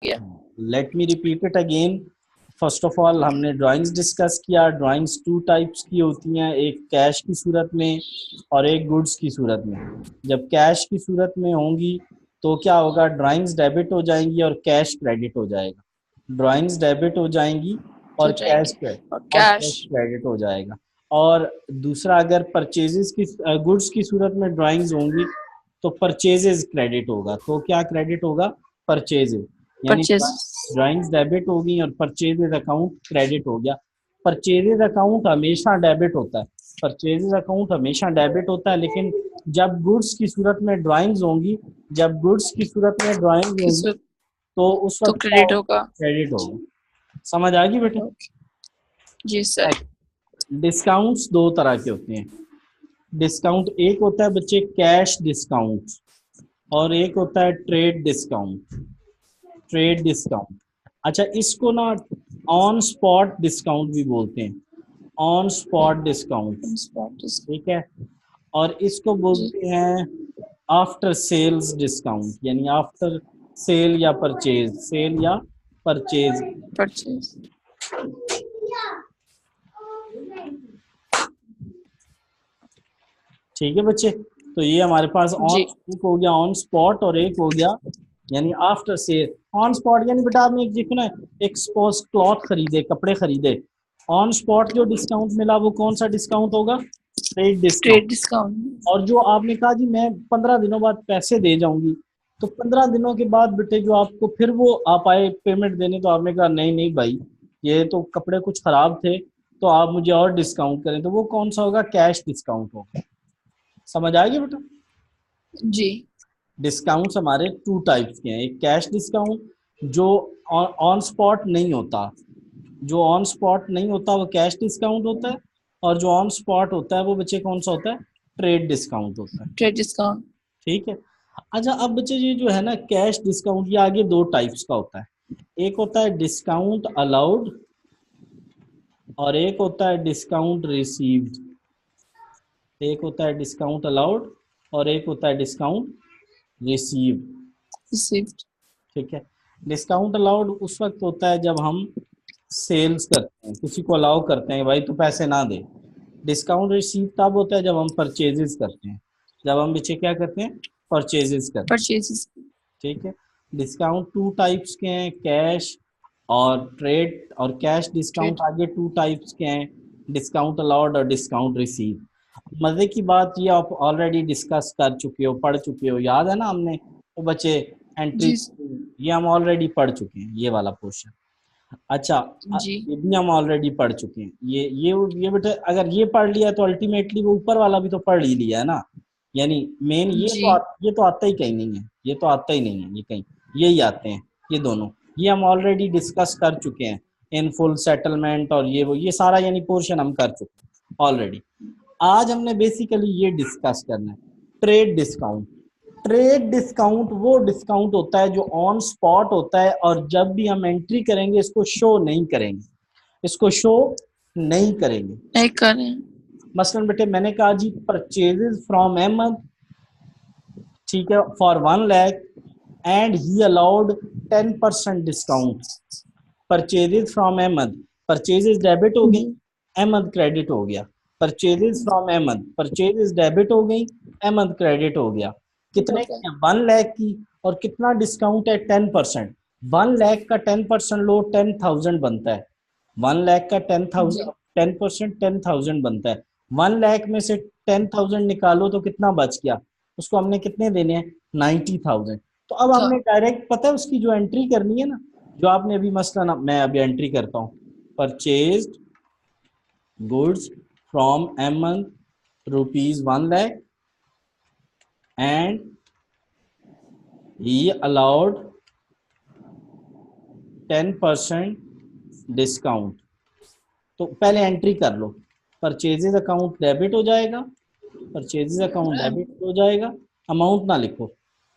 गया। Let me repeat it again. First of all हमने drawings discuss किया। Drawings two types की होती हैं, एक कैश की सूरत में और एक गुड्स की सूरत में। जब कैश की सूरत में होंगी तो क्या होगा, ड्राइंग्स डेबिट हो जाएंगी और कैश क्रेडिट हो जाएगा। ड्राइंग्स डेबिट हो जाएंगी तो और जाएंगे और कैश कैश क्रेडिट हो जाएगा। और दूसरा, अगर परचेजेस की गुड्स की सूरत में ड्राइंग्स होंगी तो परचेजेस क्रेडिट होगा। तो क्या क्रेडिट होगा, परचेजेस, यानी परचेज। ड्राइंग्स डेबिट होगी और परचेजेस अकाउंट क्रेडिट हो गया। परचेजेस अकाउंट हमेशा डेबिट होता है, परचेजेस अकाउंट हमेशा डेबिट होता है, लेकिन जब गुड्स की सूरत में ड्राइंग्स होंगी, जब गुड्स की सूरत में ड्राइंग्स होंगी तो उस तो वक्त क्या क्रेडिट होगा, होगा। क्रेडिट होगा। समझ आ गई बेटे? जी सर। डिस्काउंट्स दो तरह के होते हैं। डिस्काउंट एक होता है बच्चे कैश डिस्काउंट और एक होता है ट्रेड डिस्काउंट। ट्रेड डिस्काउंट, अच्छा इसको ना ऑन स्पॉट डिस्काउंट भी बोलते हैं, ऑन स्पॉट डिस्काउंट, ठीक है। और इसको जी बोलते हैं आफ्टर सेल्स डिस्काउंट, यानी आफ्टर सेल या परचेज, सेल या परचेज। परचेज। ठीक है बच्चे, तो ये हमारे पास ऑन, जी एक हो गया ऑन स्पॉट और एक हो गया यानी आफ्टर सेल। ऑन स्पॉट यानी बेटा आपने एक देखो ना, एक सपोज क्लॉथ खरीदे, कपड़े खरीदे, ऑन स्पॉट जो डिस्काउंट मिला वो कौन सा डिस्काउंट होगा, ट्रेड डिस्काउंट। Trade discount. और जो आपने कहा जी मैं 15 दिनों बाद पैसे दे जाऊंगी, तो 15 दिनों के बाद बेटे जो आपको फिर वो आप आए पेमेंट देने, तो आपने कहा नहीं नहीं भाई ये तो कपड़े कुछ खराब थे तो आप मुझे और डिस्काउंट करें, तो वो कौन सा होगा, कैश डिस्काउंट होगा। समझ आएगी बेटा? जी डिस्काउंट्स हमारे टू टाइप्स के हैं, एक कैश डिस्काउंट जो ऑन स्पॉट नहीं होता, जो ऑन स्पॉट नहीं होता वो कैश डिस्काउंट होता है, और जो ऑन स्पॉट होता है वो बच्चे कौन सा होता है, ट्रेड डिस्काउंट होता है। Trade discount. ठीक है। अच्छा अब बच्चे ये जो है ना कैश डिस्काउंट, ये आगे दो टाइप्स का होता है, एक होता है डिस्काउंट अलाउड और एक होता है डिस्काउंट रिसीव्ड। एक होता है डिस्काउंट अलाउड और एक होता है डिस्काउंट रिसीव। रिसीव्ड। ठीक है। डिस्काउंट अलाउड उस वक्त होता है जब हम सेल्स करते हैं, किसी को अलाउ करते हैं भाई तू पैसे ना दे। डिस्काउंट रिसीव तब होता है जब हम परचेजेस करते हैं, जब हम बच्चे क्या करते हैं, परचेजेस करते हैं। परचेजेस। ठीक है। डिस्काउंट टू टाइप्स के हैं, कैश और ट्रेड, और कैश डिस्काउंट ट्रेड। आगे टू टाइप्स के हैं, डिस्काउंट अलाउड और डिस्काउंट रिसीव। मजे की बात ये आप ऑलरेडी डिस्कस कर चुके हो, पढ़ चुके हो, याद है ना हमने वो बच्चे एंट्री, जी ये हम ऑलरेडी पढ़ चुके हैं ये वाला पोर्शन। अच्छा जी ये भी हम ऑलरेडी पढ़ चुके हैं, ये बेटा अगर ये पढ़ लिया तो अल्टीमेटली वो ऊपर वाला भी तो पढ़ ही लिया है ना। यानी मेन ये जी तो ये तो आता ही कहीं नहीं है, ये तो आता ही नहीं है, ये कहीं यही आते हैं ये दोनों, ये हम ऑलरेडी डिस्कस कर चुके हैं। इन फुल सेटलमेंट और ये वो ये सारा यानी पोर्शन हम कर चुके हैं ऑलरेडी। आज हमने बेसिकली ये डिस्कस करना है, ट्रेड डिस्काउंट। ट्रेड डिस्काउंट वो डिस्काउंट होता है जो ऑन स्पॉट होता है और जब भी हम एंट्री करेंगे इसको शो नहीं करेंगे, इसको शो नहीं करेंगे। नहीं करें। मसलन बेटे मैंने कहा जी परचेजेस फ्रॉम अहमद, ठीक है, for 1 lakh and he allowed 10% discount. Purchases from Ahmad, purchases debit हो गई, अहमद क्रेडिट हो गया। Purchases from Ahmad, purchases debit हो गई, अहमद क्रेडिट हो गया। कितने की है, 1 लाख की, और कितना डिस्काउंट है, 10%। 1 लाख का 10% लो, 10,000 बनता है। 1 लाख का 10,000, 10% 10,000 बनता है। 1 लाख में से 10,000 निकालो तो कितना बच गया, उसको हमने कितने देने हैं, 90,000। तो अब था। हमने डायरेक्ट पता है उसकी जो एंट्री करनी है ना, जो आपने अभी मसलन मैं अभी एंट्री करता हूँ, purchased goods from Ahmad ₹1 lakh and he allowed 10% discount. तो पहले एंट्री कर लो, परचेजेस अकाउंट डेबिट हो जाएगा, परचेजेस अकाउंट डेबिट हो जाएगा, अमाउंट ना लिखो,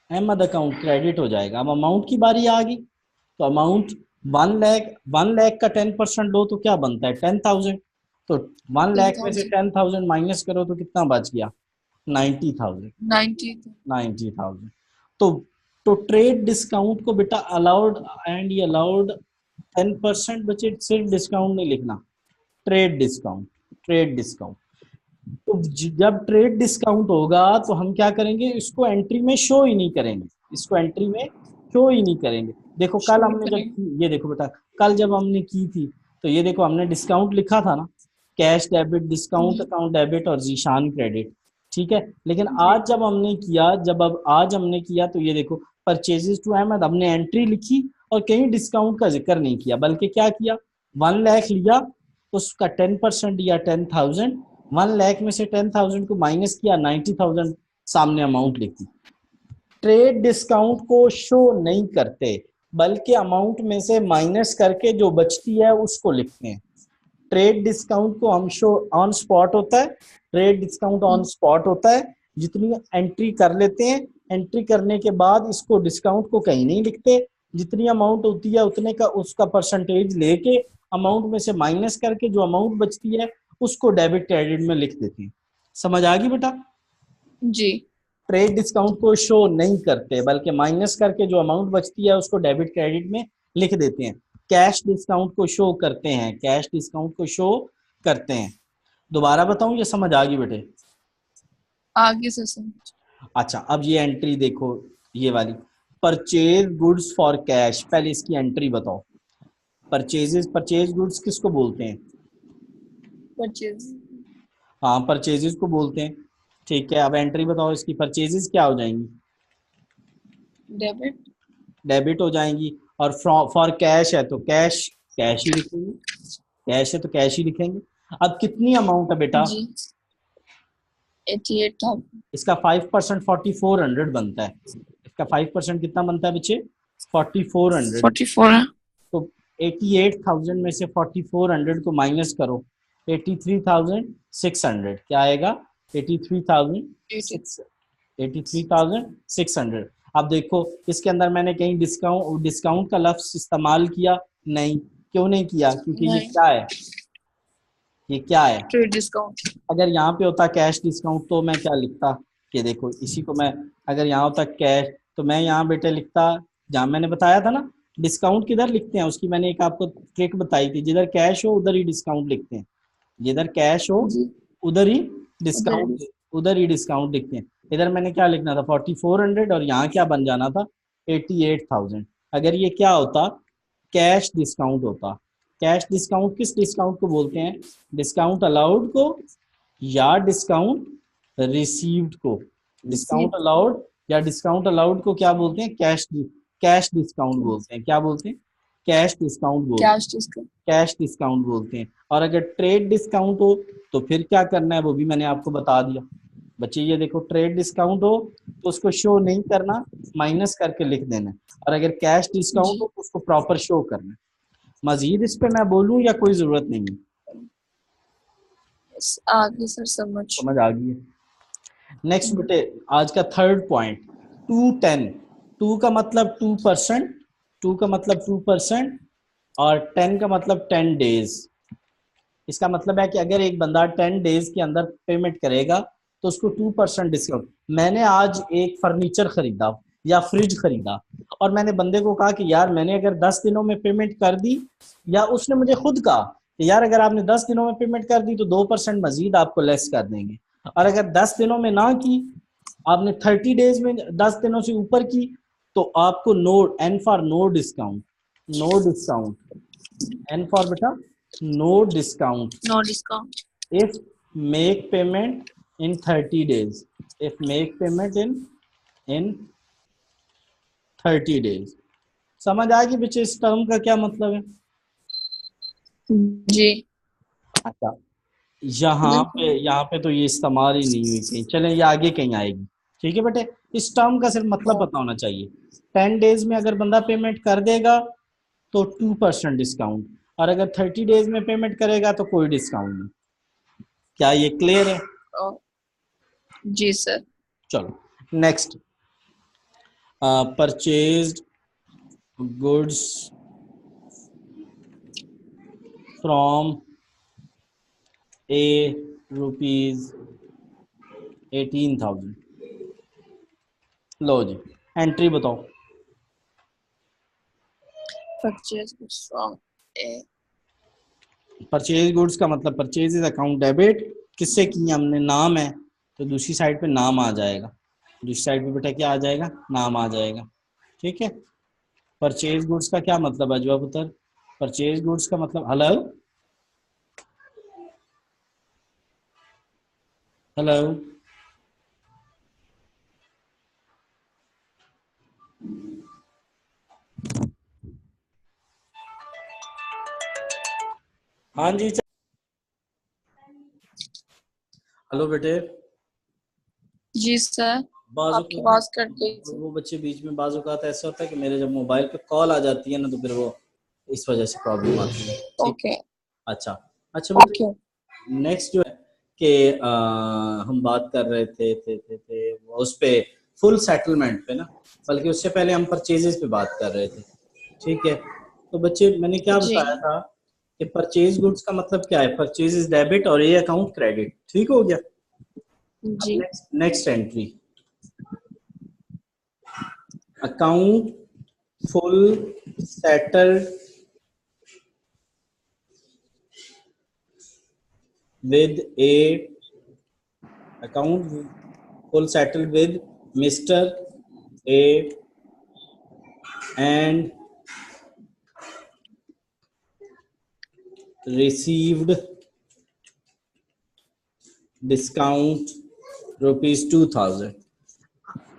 अहमद अकाउंट क्रेडिट हो जाएगा। अब अमाउंट की बारी आ गई, तो अमाउंट 1 लाख, 1 लाख का 10% लो तो क्या बनता है, 10,000। तो 1 लाख में से 10,000 माइनस करो तो कितना बच गया, 90,000। 90। 90,000। तो तो ट्रेड डिस्काउंट को बेटा अलाउड एंड ये अलाउड 10%, बच्चे सिर्फ डिस्काउंट नहीं लिखना, ट्रेड डिस्काउंट, ट्रेड डिस्काउंट। तो जब ट्रेड डिस्काउंट होगा तो हम क्या करेंगे, इसको एंट्री में शो ही नहीं करेंगे, इसको एंट्री में शो ही नहीं करेंगे। देखो कल शो हमने जब करें। की, ये देखो बेटा कल जब हमने की थी तो ये देखो हमने डिस्काउंट लिखा था ना, कैश डेबिट, डिस्काउंट जी अकाउंट डेबिट और जीशान क्रेडिट, ठीक है। लेकिन जी आज जब हमने किया, जब अब आज हमने किया तो ये देखो परचेजेस टू अहमद हमने एंट्री लिखी और कहीं डिस्काउंट का जिक्र नहीं किया, बल्कि क्या किया, 1 लाख लिया तो उसका 10% दिया 10,000, 1 लाख में से 10,000 को माइनस किया 90,000 सामने अमाउंट लिखी। ट्रेड डिस्काउंट को शो नहीं करते बल्कि अमाउंट में से माइनस करके जो बचती है उसको लिखते हैं। ट्रेड डिस्काउंट को हम शो ऑन स्पॉट होता है, ट्रेड डिस्काउंट ऑन स्पॉट होता है, जितनी एंट्री कर लेते हैं, एंट्री करने के बाद इसको डिस्काउंट को कहीं नहीं लिखते, जितनी अमाउंट होती है उतने का उसका परसेंटेज लेके अमाउंट में से माइनस करके जो अमाउंट बचती है उसको डेबिट क्रेडिट में लिख देते हैं। समझ आ गई बेटा? जी ट्रेड डिस्काउंट को शो नहीं करते बल्कि माइनस करके जो अमाउंट बचती है उसको डेबिट क्रेडिट में लिख देते हैं। कैश डिस्काउंट को शो करते हैं, कैश डिस्काउंट को शो करते हैं। दोबारा बताऊं ये समझ आ गई बेटे? आगे से समझ। अच्छा अब ये एंट्री देखो, ये वाली परचेज गुड्स फॉर कैश, पहले इसकी एंट्री बताओ। परचेजेस, परचेज गुड्स किसको बोलते हैं? परचेज हाँ परचेजेस को बोलते हैं, ठीक है। अब एंट्री बताओ इसकी, परचेजेस क्या हो जाएंगी? डेबिट। डेबिट हो जाएंगी। और फॉर कैश है तो कैश, कैश ही लिखेंगे, कैश है तो कैश ही लिखेंगे। अब कितनी अमाउंट है बेटा? जी 88,000। इसका 5% 4400 बनता है, इसका 5% कितना बनता है बच्चे? 4400। 44 है। तो 88,000 में से 4400 को माइनस करो, 83,600 क्या आएगा? 80। 83,600, 83,600। अब देखो इसके अंदर मैंने कहीं डिस्काउंट, डिस्काउंट का लफ्ज इस्तेमाल किया नहीं, क्यों नहीं किया? क्योंकि ये नहीं क्या है, ये क्या है? Trade discount. अगर यहाँ पे होता कैश डिस्काउंट तो मैं क्या लिखता, कि देखो इसी को मैं, अगर यहाँ होता कैश तो मैं यहाँ बेटे लिखता, जहाँ मैंने बताया था ना डिस्काउंट किधर लिखते हैं उसकी मैंने एक आपको ट्रिक बताई थी, जिधर कैश हो उधर ही डिस्काउंट लिखते हैं, जिधर कैश हो जी उधर ही उधर डिस्काउंट, उधर ही डिस्काउंट लिखते हैं। इधर मैंने क्या लिखना था 4400 और यहाँ क्या बन जाना था 88,000। अगर ये क्या होता, कैश डिस्काउंट होता। कैश डिस्काउंट किस डिस्काउंट को बोलते हैं? डिस्काउंट अलाउड को या डिस्काउंट रिसीव्ड को? Discount received. अलाउड या डिस्काउंट अलाउड को क्या बोलते हैं? कैश, कैश डिस्काउंट बोलते हैं। क्या बोलते हैं? कैश डिस्काउंट बोलते हैं, कैश डिस्काउंट। कैश डिस्काउंट बोलते हैं। और अगर ट्रेड डिस्काउंट हो तो फिर क्या करना है वो भी मैंने आपको बता दिया बच्चे। ये देखो ट्रेड डिस्काउंट हो तो उसको शो नहीं करना, माइनस करके लिख देना। और अगर कैश डिस्काउंट जी हो तो उसको प्रॉपर शो करना। मजीद इस पे मैं बोलूं या कोई जरूरत नहीं है? आगे सर समझ। समझ आ गई है? नेक्स्ट बेटे आज का थर्ड पॉइंट, 210। टू का मतलब 2%, टू का मतलब 2% और 10 का मतलब 10 डेज। इसका मतलब है कि अगर एक बंदा 10 डेज के अंदर पेमेंट करेगा तो उसको 2% डिस्काउंट। मैंने आज एक फर्नीचर खरीदा या फ्रिज खरीदा और मैंने बंदे को कहा कि यार मैंने अगर 10 दिनों में पेमेंट कर दी, या उसने मुझे खुद कहा कि यार अगर आपने 10 दिनों में पेमेंट कर दी तो 2% मजीद आपको लेस कर देंगे। और अगर 10 दिनों में ना की, आपने 30 डेज में 10 दिनों से ऊपर की, तो आपको no, N for no discount, no discount, N for बेटा no discount. No discount. if make payment in 30 days, if make payment in 30 days। समझ आ गई बच्चे इस टर्म का क्या मतलब है? जी अच्छा बिल्कुल। यहाँ पे तो ये इस्तेमाल ही नहीं हुई कहीं, चले ये आगे कहीं आएगी। ठीक है बेटे, इस टर्म का सिर्फ मतलब पता होना चाहिए। 10 डेज में अगर बंदा पेमेंट कर देगा तो 2% डिस्काउंट, और अगर 30 डेज में पेमेंट करेगा तो कोई डिस्काउंट नहीं। क्या ये क्लियर है? जी सर। चलो next, purchased goods from A rupees 18,000। लो जी एंट्री बताओ। Purchase from A. Purchase goods का मतलब परचेज अकाउंट डेबिट किससे किया हमने, नाम है तो दूसरी साइड पे नाम आ जाएगा, दूसरी साइड पे बेटा क्या आ जाएगा, नाम आ जाएगा। ठीक है। परचेज गुड्स का क्या मतलब है जवाब पुत्र, परचेज गुड्स का मतलब, हेलो हेलो, हाँ जी, हेलो बेटे। जी सर, आपकी बाज़ आवाज कट गई थी। वो बच्चे बीच में बाज़ औक़ात ऐसा होता है कि मेरे जब मोबाइल पे कॉल आ जाती है ना तो फिर वो इस वजह से प्रॉब्लम आती है। ठीक। ओके अच्छा अच्छा बेटे, ओके। नेक्स्ट जो है कि हम बात कर रहे थे उस पे फुल सेटलमेंट पे ना, बल्कि उससे पहले हम परचेजेस पे बात कर रहे थे। ठीक है। तो बच्चे मैंने क्या जी बताया था कि परचेज गुड्स का मतलब क्या है, परचेज इज डेबिट और ये अकाउंट क्रेडिट। ठीक हो गया। अब जी next entry, account full settled with a account full settled with Mr. A and received discount ₹2000।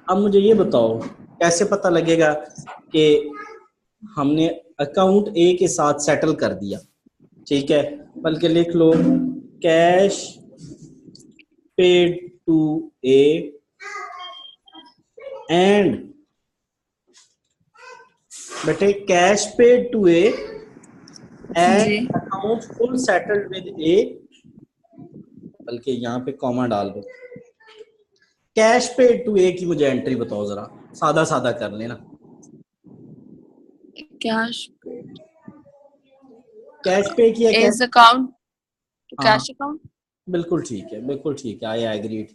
अब मुझे ये बताओ कैसे पता लगेगा कि हमने अकाउंट ए के साथ सेटल कर दिया। ठीक है, बल्कि लिख लो cash paid to A and, बेटे कैश पेड टू ए जी and account full settled with A, बल्कि यहाँ पे कॉमा डाल दो। कैश पेड टू ए की मुझे एंट्री बताओ जरा, सादा सादा कर लेना। कैश कैश पे किया कैश, इज अकाउंट हाँ कैश अकाउंट। बिल्कुल ठीक है, बिल्कुल ठीक है, आई एग्रीड।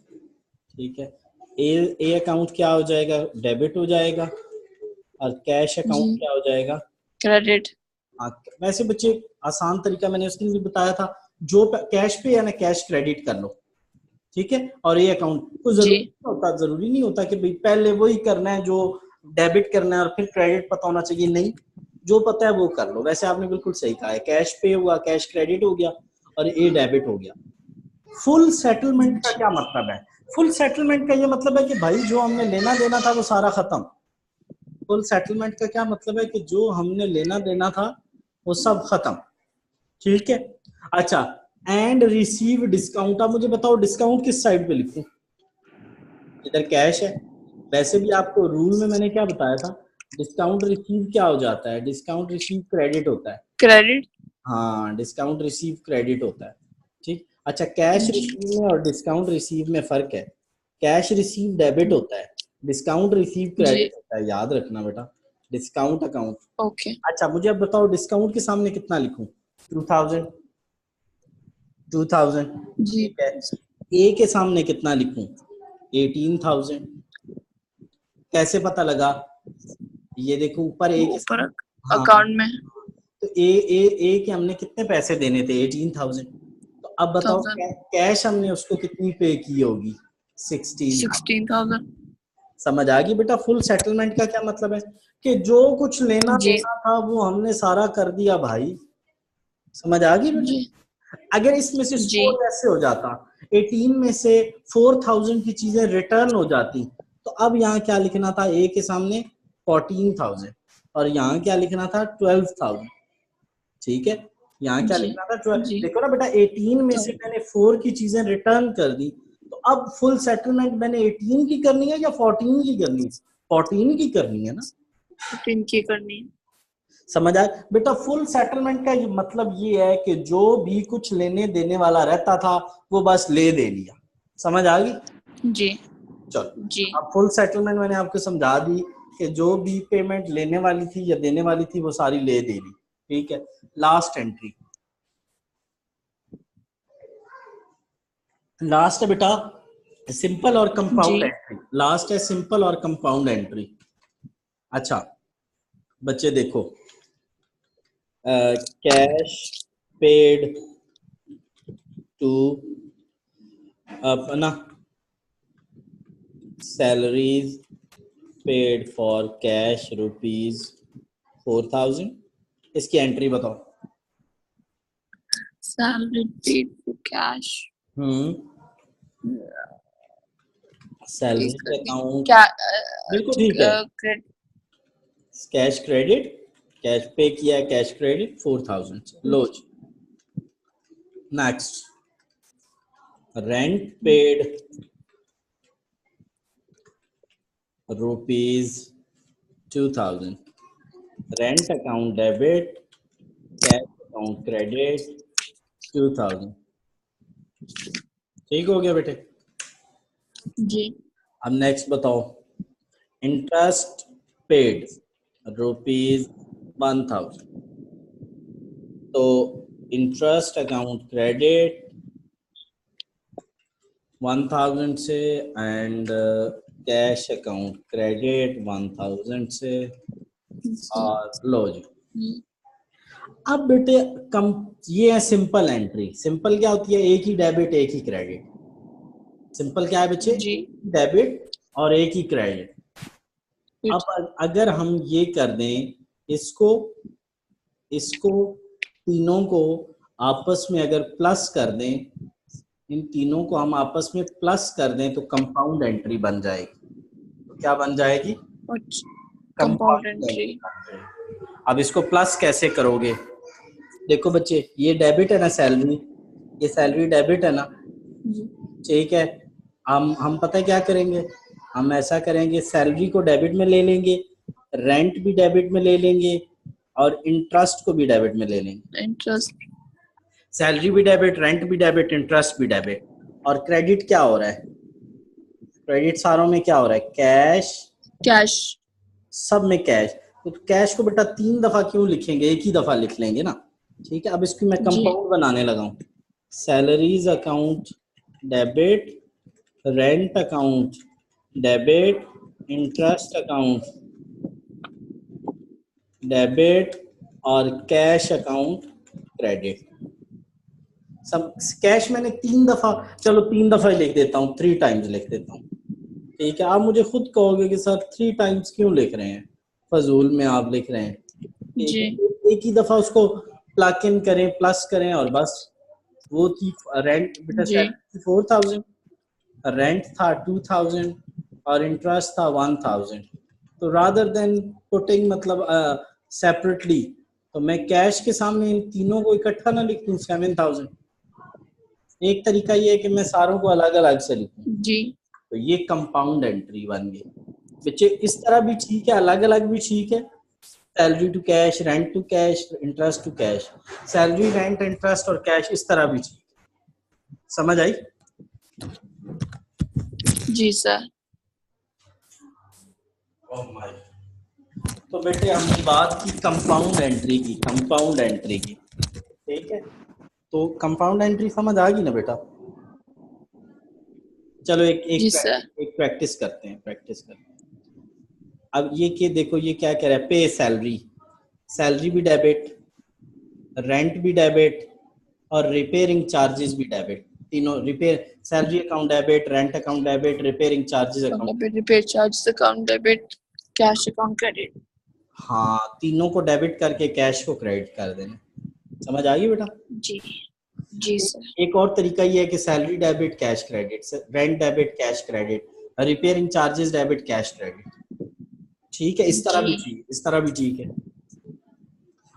ठीक है। ए अकाउंट क्या हो जाएगा, डेबिट हो जाएगा, और कैश जी अकाउंट क्या हो जाएगा। क्रेडिट। हाँ, वैसे बच्चे आसान तरीका मैंने उस दिन भी बताया था, जो कैश पे या ना कैश क्रेडिट कर लो। ठीक है। और ये अकाउंट को जी जरूरी नहीं होता कि भाई पहले वही करना है जो डेबिट करना है और फिर क्रेडिट पता होना चाहिए, नहीं, जो पता है वो कर लो। वैसे आपने बिल्कुल सही कहा है, कैश पे हुआ, कैश क्रेडिट हो गया और ये डेबिट हो गया। फुल सेटलमेंट का जी क्या मतलब है, फुल सेटलमेंट का ये मतलब है कि भाई जो हमने लेना देना था वो सारा खत्म। फुल सेटलमेंट का क्या मतलब है कि जो हमने लेना देना था वो सब खत्म। ठीक है। अच्छा, एंड रिसीव डिस्काउंट। अब मुझे बताओ डिस्काउंट किस साइड पे लिखूं, इधर कैश है, वैसे भी आपको रूल में मैंने क्या बताया था, डिस्काउंट रिसीव क्या हो जाता है, डिस्काउंट रिसीव क्रेडिट होता है। क्रेडिट। हाँ, डिस्काउंट रिसीव क्रेडिट होता है। ठीक। अच्छा, कैश जी रिसीव में और डिस्काउंट रिसीव में फर्क है, कैश रिसीव डेबिट होता है, डिस्काउंट रिसीव जी क्रेडिट होता है, याद रखना बेटा, डिस्काउंट अकाउंट। ओके। अच्छा मुझे अब बताओ डिस्काउंट के सामने कितना लिखूं, 2000, 2000। जी ठीक है। ए के सामने कितना लिखूं, 18,000। कैसे पता लगा, ये देखो ऊपर ए वो के ऊपर सामने, हाँ, अकाउंट में तो ए के हमने कितने पैसे देने थे, 18,000। तो अब बताओ 1000 कैश हमने उसको कितनी पे की होगी, 16,000। 16,000। समझ आ गई बेटा, फुल सेटलमेंट का क्या मतलब है कि जो कुछ लेना जी देना था वो हमने सारा कर दिया भाई। समझ आ गई बेटा। जी अगर इसमें से जी स्कोर ऐसे हो जाता, 18 में से 4,000 की चीजें रिटर्न हो जाती, तो अब यहाँ क्या लिखना था, ए के सामने 14,000 और यहाँ क्या लिखना था, 12,000। ठीक है। यहाँ क्या जी लिखना था, 12। जी देखो ना बेटा, 18 में तो से मैंने 4 की चीजें रिटर्न कर दी, तो अब फुल सेटलमेंट मैंने 18 की करनी है या 14 की करनी है, 14 की करनी है ना। पिन की करनी है। समझ आया बेटा, फुल सेटलमेंट का ये मतलब ये है कि जो भी कुछ लेने देने वाला रहता था वो बस ले दे लिया। समझ आ गई। जी चलो, जी अब फुल सेटलमेंट मैंने आपको समझा दी कि जो भी पेमेंट लेने वाली थी या देने वाली थी वो सारी ले दे ली। ठीक है। लास्ट एंट्री, लास्ट है बेटा सिंपल और जी कंपाउंड एंट्री, लास्ट है सिंपल और कंपाउंड एंट्री। अच्छा बच्चे देखो, कैश पेड टू अपना सैलरीज पेड फॉर कैश ₹4,000। इसकी एंट्री बताओ। salary paid to cash salary कर दी अकाउंट क्या बिल्कुल ठीक है। Credit cash credit, cash pay किया, कैश क्रेडिट 4,000। लो जी। Next, rent paid ₹2,000। Rent account debit, cash account credit 2,000। ठीक हो गया बेटे। जी अब नेक्स्ट बताओ, इंटरेस्ट पेड ₹1,000। तो इंटरेस्ट अकाउंट क्रेडिट 1,000 से एंड कैश अकाउंट क्रेडिट 1,000 से। और लो जी। अब बेटे कम, ये है सिंपल एंट्री। सिंपल क्या होती है? एक ही डेबिट एक ही क्रेडिट। सिंपल क्या है बच्चे? जी डेबिट और एक ही क्रेडिट। अब अगर हम ये कर दें, इसको इसको तीनों को आपस में अगर प्लस कर दें, इन तीनों को हम आपस में प्लस कर दें तो कंपाउंड एंट्री बन जाएगी। तो क्या बन जाएगी? Compound entry. अब इसको प्लस कैसे करोगे? देखो बच्चे, ये डेबिट है ना सैलरी, ये सैलरी डेबिट है ना, ठीक है। हम पता है क्या करेंगे? हम ऐसा करेंगे, सैलरी को डेबिट में ले लेंगे, रेंट भी डेबिट में ले लेंगे और इंटरेस्ट को भी डेबिट में ले लेंगे। इंटरेस्ट, सैलरी भी डेबिट, रेंट भी डेबिट, इंटरेस्ट भी डेबिट। और क्रेडिट क्या हो रहा है? क्रेडिट सारों में क्या हो रहा है? कैश, कैश, सब में कैश। तो कैश को बेटा 3 दफा क्यों लिखेंगे? एक ही दफा लिख लेंगे ना, ठीक है। अब इसकी मैं कंपाउंड बनाने लगा हूँ। Salaries account debit, rent account debit, interest account debit और कैश अकाउंट क्रेडिट। सब कैश मैंने 3 दफा, चलो 3 दफा ही लिख देता हूँ, 3 टाइम्स लिख देता हूँ, ठीक है। आप मुझे खुद कहोगे कि सर 3 टाइम्स क्यों लिख रहे हैं, फजूल में आप लिख रहे हैं, ठीक है। एक ही दफा उसको प्लग इन करें, प्लस करें और बस। वो थी रेंट बेटा, सैलरी 4,000, रेंट था 2,000 और इंटरेस्ट था 1,000। तो रादर देन पुटिंग मतलब सेपरेटली, तो मैं कैश के सामने इन तीनों को इकट्ठा ना लिख दूं 7,000। एक तरीका ये है कि मैं सारों को अलग अलग से लिखूं जी। तो ये कंपाउंड एंट्री बन गई बच्चे। इस तरह भी ठीक है, अलग अलग भी ठीक है। Salary to cash, rent to cash, interest to cash, salary, rent, interest और कैश, इस तरह भी ठीक। समझ आई? जी सर। तो बेटे हमने बात की कंपाउंड एंट्री की, कंपाउंड एंट्री की, ठीक है। तो कंपाउंड एंट्री समझ आ गई ना बेटा? चलो एक प्रैक्टिस करते हैं, प्रैक्टिस करते हैं। अब ये कि देखो ये क्या कह रहा है? पे सैलरी, सैलरी भी डेबिट, रेंट भी डेबिट और रिपेयरिंग चार्जेस भी डेबिट। तीनों repair, salary account debit, rent account debit, repairing charges account, repair charges account debit, cash account credit. हाँ, तीनों को डेबिट करके कैश को क्रेडिट कर देना। समझ आ गई बेटा? जी जी सर। एक और तरीका ये है कि salary debit, cash credit, rent debit, cash credit, repairing charges debit, cash credit, ठीक है। इस तरह भी ठीक, इस तरह भी ठीक है।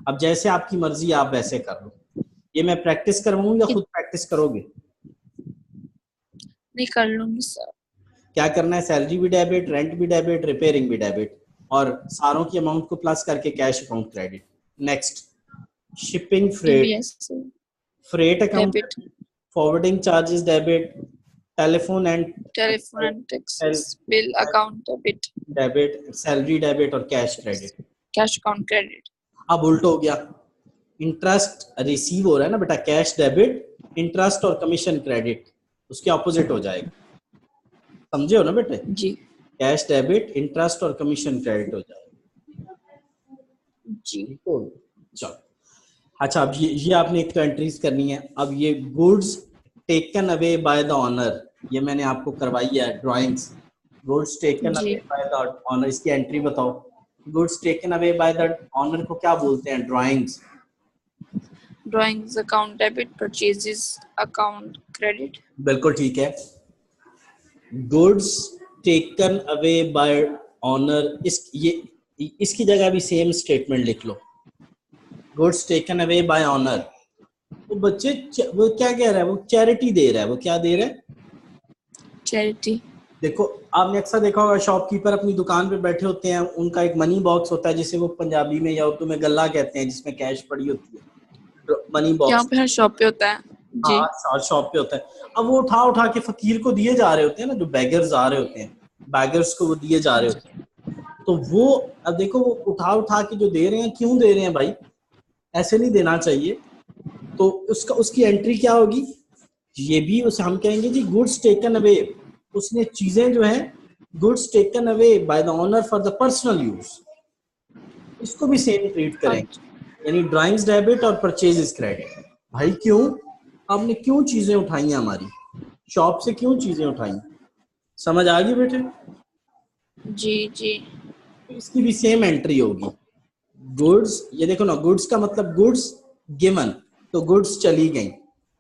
अब जैसे आपकी मर्जी, आप वैसे कर लो। ये मैं प्रैक्टिस करवाऊं या खुद प्रैक्टिस करोगे? नहीं, कर लूंगी सर। क्या करना है? सैलरी भी डेबिट, रेंट भी डेबिट, रिपेयरिंग भी डेबिट और सारों की अमाउंट को प्लस करके cash account credit. Next, shipping freight, freight account, forwarding charges debit, telephone and taxes bill account debit, debit, salary debit और cash credit, cash account credit. अब उल्ट हो गया, इंटरेस्ट रिसीव हो रहा है ना बेटा, कैश डेबिट, इंटरेस्ट और कमीशन क्रेडिट, उसके ऑपोजिट हो जाएगा। समझे हो ना बेटे? जी। कैश डेबिट, इंटरेस्ट और कमीशन क्रेडिट हो जाएगा। जी तो चलो, अच्छा अब ये आपने एक तो एंट्रीज करनी है। अब ये goods taken away by the owner, ये मैंने आपको करवाई है ड्राइंग्स। गुड्स टेकन जी। अवे बाय द ऑनर, इसकी एंट्री बताओ। Goods taken away by the owner को क्या बोलते हैं? Drawings. Drawings account debit, purchases account credit. बिल्कुल ठीक है। Goods taken away by owner, इसकी जगह भी सेम स्टेटमेंट लिख लो, goods taken away by owner. वो बच्चे वो क्या कह रहा है? वो चैरिटी दे रहा है। वो क्या दे रहा है? चैरिटी। देखो, आपने अक्सर देखा होगा शॉपकीपर अपनी दुकान पे बैठे होते हैं, उनका एक मनी बॉक्स होता है जिसे वो पंजाबी में या उर्दू में गल्ला कहते हैं, जिसमें कैश पड़ी होती है, मनी यहाँ बॉक्स। पे हर शॉप पे होता है। जी। हाँ, शॉप पे होता है। अब वो उठा उठा के फकीर को दिए जा रहे होते हैं ना, जो बैगर्स आ रहे होते हैं, बैगर्स को वो दिए जा रहे होते हैं। तो वो अब देखो, वो उठा उठा के जो दे रहे हैं, क्यों दे रहे हैं भाई? ऐसे नहीं देना चाहिए। तो उसकी एंट्री क्या होगी? ये भी उसे हम कहेंगे जी गुड्स टेकन अवे। उसने चीजें जो है, goods taken away by the owner for the personal use, इसको भी सेम ट्रीट करेंगे। यानी ड्राइंग्स डेबिट और परचेज क्रेडिट। भाई क्यों? आपने क्यों चीजें उठाई हमारी शॉप से? क्यों चीजें उठाई? समझ आ गई बेटे? जी जी। तो इसकी भी सेम एंट्री होगी। गुड्स, ये देखो ना, गुड्स का मतलब गुड्स गिवन, तो गुड्स चली गई,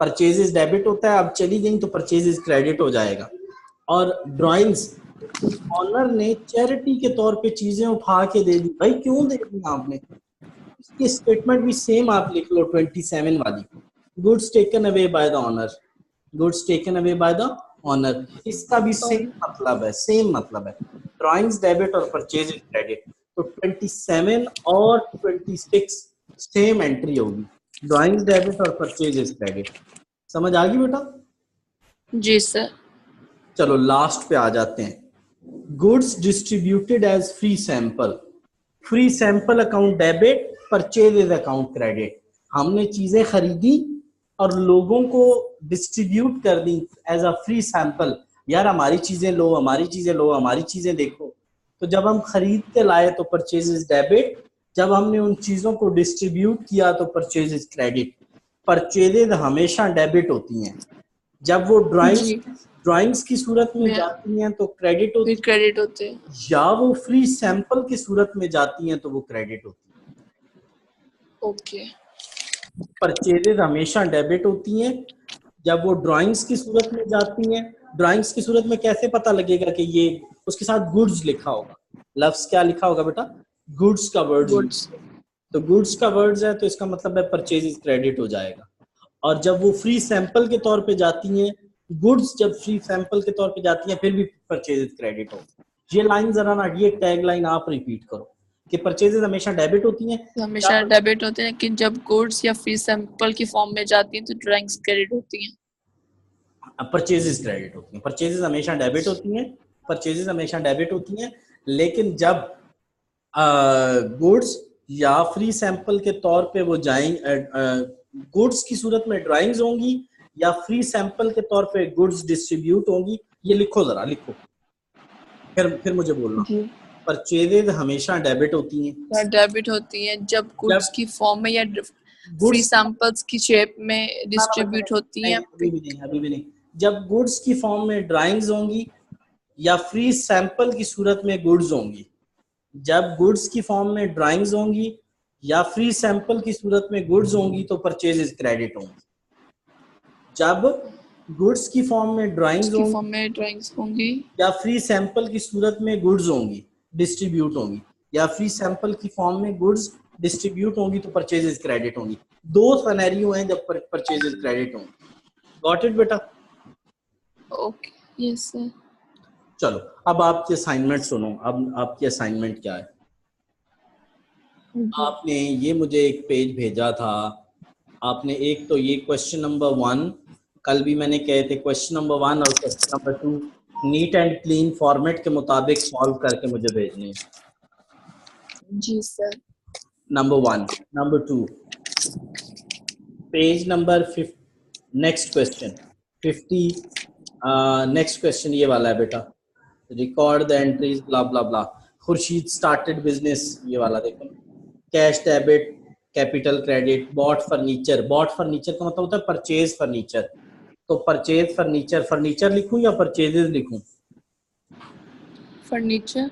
परचेजेस डेबिट होता है। अब चली गई तो परचेजेस क्रेडिट हो जाएगा। और ड्राइंग्स, ऑनर ने चैरिटी के तौर पे चीजें उठा के दे दी। भाई क्यों दे दी आपने? इसकी स्टेटमेंट भी सेम आप लिख लो, 27 वाली। Goods taken away by the owner, goods taken away by the owner, इसका भी सेम मतलब है, सेम मतलब है। ड्राइंग्स डेबिट और परचेज क्रेडिट, तो 27 और 26 सेम एंट्री होगी, ड्राइंग्स डेबिट और परचेज क्रेडिट। समझ आ गई बेटा? जी सर। चलो लास्ट पे आ जाते हैं। Goods distributed as free sample, free sample account debit, purchase account credit. हमने चीजें खरीदी और लोगों को डिस्ट्रीब्यूट कर दी एज अ फ्री सैंपल। यार हमारी चीजें लो, हमारी चीजें लो, हमारी चीजें देखो। तो जब हम खरीद के लाए तो परचेज डेबिट, जब हमने उन चीजों को डिस्ट्रीब्यूट किया तो परचेज क्रेडिट। परचेज हमेशा डेबिट होती हैं। जब वो ड्राइंग्स जी। ड्राइंग्स की सूरत में मैं जाती हैं तो क्रेडिट होती फिर क्रेडिट होते हैं। है, या वो फ्री सैंपल की सूरत में जाती हैं तो वो क्रेडिट होती है। ओके। परचेजेज हमेशा डेबिट होती हैं जब वो ड्राइंग्स की सूरत में जाती हैं। ड्राइंग्स की सूरत में कैसे पता लगेगा कि ये, उसके साथ गुड्स लिखा होगा। लफ्ज क्या लिखा होगा बेटा? गुड्स का वर्ड यूज। गुड्स। तो गुड्स का वर्ड्स है तो इसका मतलब है परचेजेज क्रेडिट हो जाएगा। और जब वो फ्री सैंपल के तौर पे जाती हैं, गुड्स जब फ्री सैंपल के तौर पे जाती हैं, फिर भी परचेजेज क्रेडिट हो। ये लाइन जरा ना, ये टैग लाइन आप रिपीट करो कि परचेजेज हमेशा डेबिट होती हैं। हमेशा डेबिट होते हैं, लेकिन जब गुड्स या फ्री सैंपल की फॉर्म में जाती हैं तो ड्राइंग्स क्रेडिट होती हैं। परचेजेस क्रेडिट होती हैं। परचेजेस हमेशा डेबिट होती हैं, परचेजेस हमेशा डेबिट होती हैं। लेकिन जब गुड्स या फ्री सैंपल के तौर पे वो जाएंगे, गुड्स की सूरत में ड्राइंग्स होंगी या फ्री सैंपल के तौर पे गुड्स डिस्ट्रीब्यूट होंगी। ये लिखो, जरा लिखो, फिर मुझे बोलना। परचेजेज हमेशा डेबिट होती हैं डेबिट होती हैं जब गुड्स की फॉर्म में या फ्री गुड्स सैंपल्स की शेप में डिस्ट्रीब्यूट होती हैं। अभी भी नहीं, अभी भी नहीं। जब गुड्स की फॉर्म में ड्राइंग्स होंगी या फ्री सैंपल की सूरत में गुड्स होंगी। जब गुड्स की फॉर्म में ड्राइंग्स होंगी या फ्री सैंपल की सूरत में गुड्स होंगी तो परचेजेस क्रेडिट होंगी। जब गुड्स की फॉर्म में ड्राइंग्स की होंगी फॉर्म में ड्राइंग्स होंगी या फ्री सैंपल की सूरत में गुड्स होंगी, डिस्ट्रीब्यूट होंगी, या फ्री सैंपल की फॉर्म में गुड्स डिस्ट्रीब्यूट होंगी तो परचेजेस क्रेडिट होंगी। दो सिनेरियो हैं जब परचेजेस क्रेडिट होंगी। गॉट इट बेटा? ओके। Yes sir. चलो अब आपकी असाइनमेंट सुनो। अब आपकी असाइनमेंट क्या है? आपने ये मुझे एक पेज भेजा था। आपने एक तो ये क्वेश्चन नंबर 1, कल भी मैंने कहे थे, क्वेश्चन नंबर 1 और question number 2 neat and clean format के मुताबिक सॉल्व करके मुझे भेजने हैं। जी sir. Number 1, number 2, page number 50, next question 50, next question ये वाला है बेटा, record the entries blah blah blah. Khurshid started business, ये वाला देखो। Cash debit, capital credit, bought furniture. Bought furniture का मतलब होता है परचेज फर्नीचर। तो परचेज फर्नीचर, फर्नीचर लिखूं या परचेजेस लिखूं? फर्नीचर।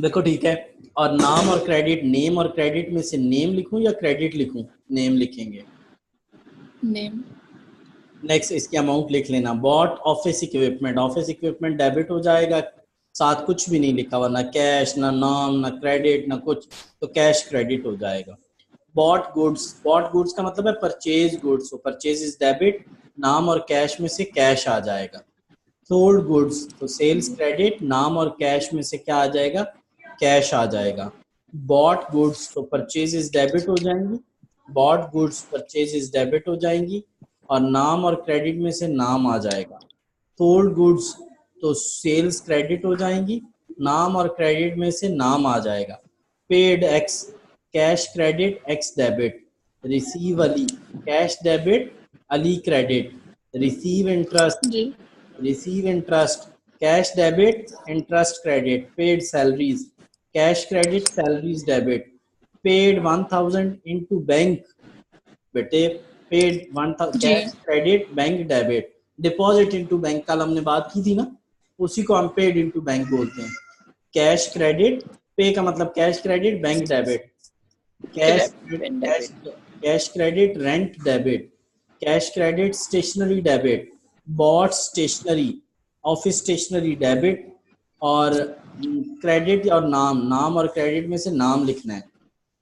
देखो ठीक है। और नाम और क्रेडिट, नेम और क्रेडिट में से नेम लिखूं या क्रेडिट लिखूं? नेम लिखेंगे। नेम। नेक्स्ट इसकी अमाउंट लिख लेना। Bought office equipment, office equipment debit हो जाएगा, साथ कुछ भी नहीं लिखा हुआ, ना कैश ना नाम ना क्रेडिट ना कुछ, तो कैश क्रेडिट हो जाएगा। बॉट गुड्स, बॉट गुड्स का मतलब है परचेज गुड्स, तो परचेज इज डेबिट, नाम और कैश में से कैश आ जाएगा। सोल्ड गुड्स, तो सेल्स क्रेडिट, नाम और कैश में से क्या आ जाएगा? कैश आ जाएगा। बॉट गुड्स, तो परचेजेस डेबिट हो जाएंगी, बॉट गुड्स परचेजेस डेबिट हो जाएंगी, और नाम और क्रेडिट में से नाम आ जाएगा। सोल्ड गुड्स, तो सेल्स क्रेडिट हो जाएंगी, नाम और क्रेडिट में से नाम आ जाएगा। Paid X, cash credit X debit. Receive Ali, cash debit Ali credit. Receive interest, जी। receive interest, cash debit, interest credit, paid salaries, cash credit, salaries debit, paid 1000 into bank, बेटे paid 1000 जी। cash credit, bank debit, deposit into bank, कल हमने बात की थी ना, उसी को हम paid into bank बोलते हैं। कैश क्रेडिट, पे का मतलब cash credit, bank debit, cash cash debit. Cash credit rent debit, cash credit stationery debit, bought stationery, office stationery debit, और क्रेडिट और नाम, नाम और क्रेडिट में से नाम लिखना है।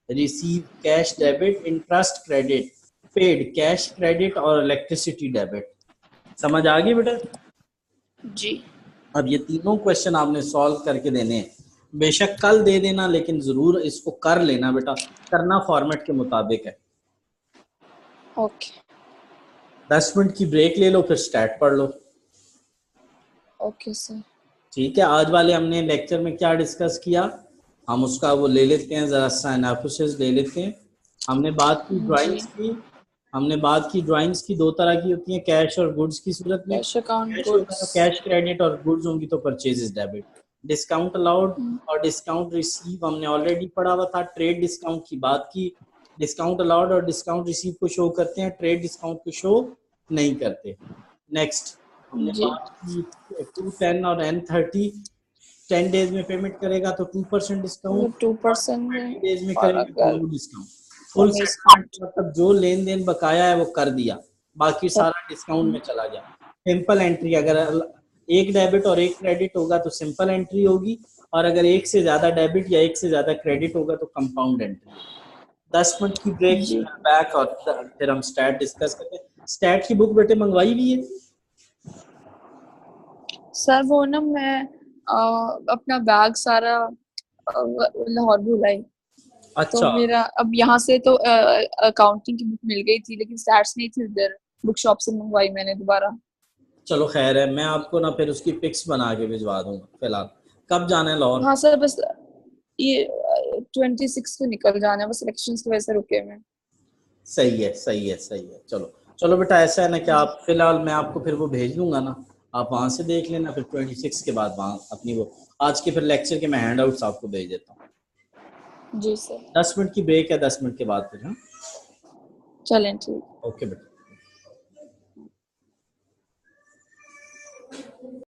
Receive cash debit, interest credit, paid cash credit, और इलेक्ट्रिसिटी डेबिट। समझ आ गई बेटा? जी। अब ये तीनों क्वेश्चन आपने सॉल्व करके देने हैं। बेशक कल दे देना, लेकिन जरूर इसको कर लेना बेटा, करना फॉर्मेट के मुताबिक है। ओके। 10 मिनट की ब्रेक ले लो, फिर स्टार्ट पढ़ लो। Okay sir. ठीक है, आज वाले हमने लेक्चर में क्या डिस्कस किया, हम उसका वो ले लेते हैं, जरा सा एनालिसिस ले लेते हैं। हमने बात की जी। ड्राइंग्स की, हमने बात की ड्राइंग्स की दो तरह की होती हैं, कैश और गुड्स की सूरत में। कैश अकाउंट कैश होगा गुड्स। तो कैश क्रेडिट, और गुड्स होंगी तो परचेजेस डेबिट। डिस्काउंट अलाउड और डिस्काउंट रिसीव हमने ऑलरेडी पढ़ा हुआ था। ट्रेड डिस्काउंट की बात की, डिस्काउंट अलाउड और डिस्काउंट रिसीव को शो करते हैं, ट्रेड डिस्काउंट को शो नहीं करते। नेक्स्ट हमने जी। बात की 210 और N30, 10 डेज में पेमेंट करेगा तो 2% डिस्काउंट, अगर 2% और में 20 डेज में और करेगा तो अगर नो डिस्काउंट। फुल 19 सेटलमेंट मतलब जो लेन देन बकाया है वो कर दिया, बाकी सारा डिस्काउंट में चला गया। सिंपल एंट्री, अगर एक डेबिट और एक क्रेडिट होगा तो सिंपल एंट्री होगी, और अगर एक से ज्यादा डेबिट या एक से ज्यादा क्रेडिट होगा तो कंपाउंड एंट्री। 10 मिनट की ब्रेक, जी बैक, और फिर हम स्टैट डिस्कस करते हैं। स्टैट की बुक बेटे मंगवाई हुई है? सर, वो ना मैं अपना बैग सारा लाहौर भूल आई। तो अच्छा, मेरा अब यहाँ से तो अकाउंटिंग की बुक मिल गई थी, लेकिन स्टैट्स नहीं थी उधर, बुक शॉप से मंगवाई मैंने दोबारा। चलो खैर है, मैं आपको ना फिर उसकी पिक्स बना के भिजवा दूंगा। फिलहाल कब जाना है लाहौर? हाँ सर, बस ये 26 को निकल जाना है, बस इलेक्शन की वजह से रुके मैं। सही है, सही है, सही है। चलो चलो बेटा, ऐसा है ना कि आप फिलहाल, मैं आपको फिर वो भेज दूंगा ना, आप वहां से देख लेना, फिर 26 के बाद वहाँ अपनी वो आज के फिर लेक्चर के मैं हैंड आउट्स आपको भेज देता हूँ। जी सर। 10 मिनट की ब्रेक है, 10 मिनट के बाद फिर। हाँ, चलें ठीक। ओके बेटा।